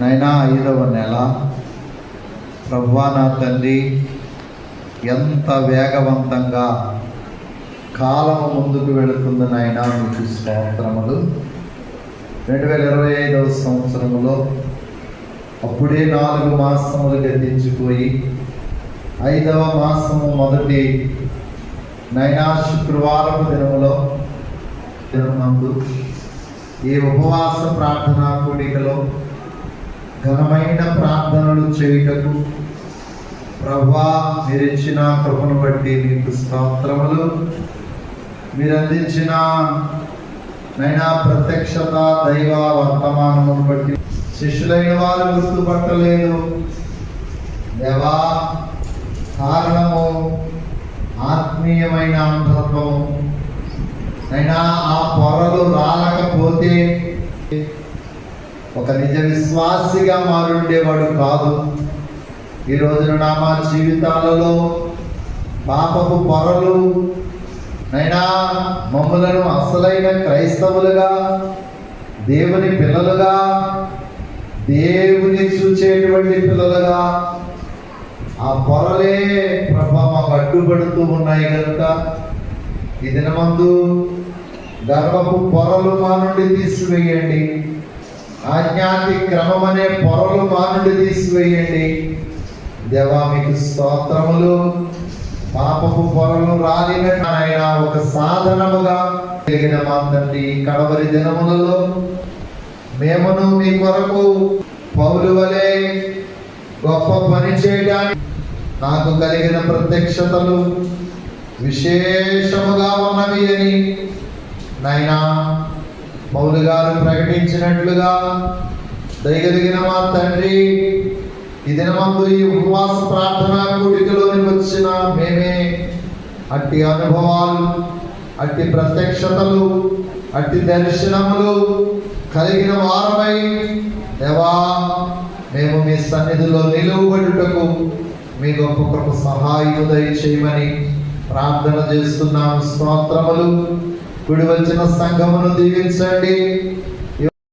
నైనా 5వ నెల. ప్రభువా నా తండ్రి, ఎంత వేగవంతంగా కాలము ముందుకు వెళుతుంది నాయనా, మీకు స్తోత్రములు. 2025వ సంవత్సరంలో అప్పుడే 4 మాసములు గతించిపోయి 5వ మాసము మొదటి నైనా శుక్రవారపు దినమునందు ఈ ఉపవాస ప్రార్థనా కూడికలో ఘనమైన ప్రార్థనలు చేయుటకు ప్రభువా మీరిచ్చిన కృపను బట్టి మీకు స్తోత్రములు. మీరు అందించిన నైనా ప్రత్యక్షత, దైవ వర్తమానమును బట్టి శిష్యులైన వారు గుర్తుపట్టలేదు దేవా. కారణము ఆత్మీయమైన అంధత్వము. అయినా ఆ పొరలు రాలకపోతే ఒక నిజ విశ్వాసిగా మారుండేవాడు కాదు. ఈ రోజున మా జీవితాలలో పాపపు పొరలు నైనా మమ్ములను అసలైన క్రైస్తవులుగా, దేవుని పిల్లలుగా, దేవుని చూచేటువంటి పిల్లలుగా ఆ పొరలే ప్రభావం అడ్డుపడుతూ ఉన్నాయి కనుక ఈ దినమందు గర్వపు పొరలు మా నుండి తీసివేయండి. ఆజ్ఞాతి క్రమం అనే పొరలు మా నుండి తీసివేయండి దేవా. మీకు స్తోత్రములు. పాపపు పొరలు రాలినైనా ఒక సాధనముగా కలిగిన మా తండ్రి, కడవరి దినములలో మేమును మీ కొరకు పౌలు వలె గొప్ప పని చేయడానికి నాకు కలిగిన ప్రత్యక్షతలు విశేషముగా ఉన్నవి అని నాయనా పౌలు గారు ప్రకటించినట్లుగా దయగలిగిన మా తండ్రి, ఈ దినమందు ఈ ఉపవాస ప్రార్థనా కూడికలోని వచ్చిన మేమే అట్టి అనుభవాలు, అట్టి ప్రత్యక్షతలు, అట్టి దర్శనములు కలిగిన వారమై దేవా మేము మీ సన్నిధిలో నిలువబడుటకు మీ గొప్ప కృప సహాయం దయచేయమని ప్రార్థన చేస్తున్నాము. స్తోత్రములు. కూడి వచ్చిన సంఘమును దీవించండి.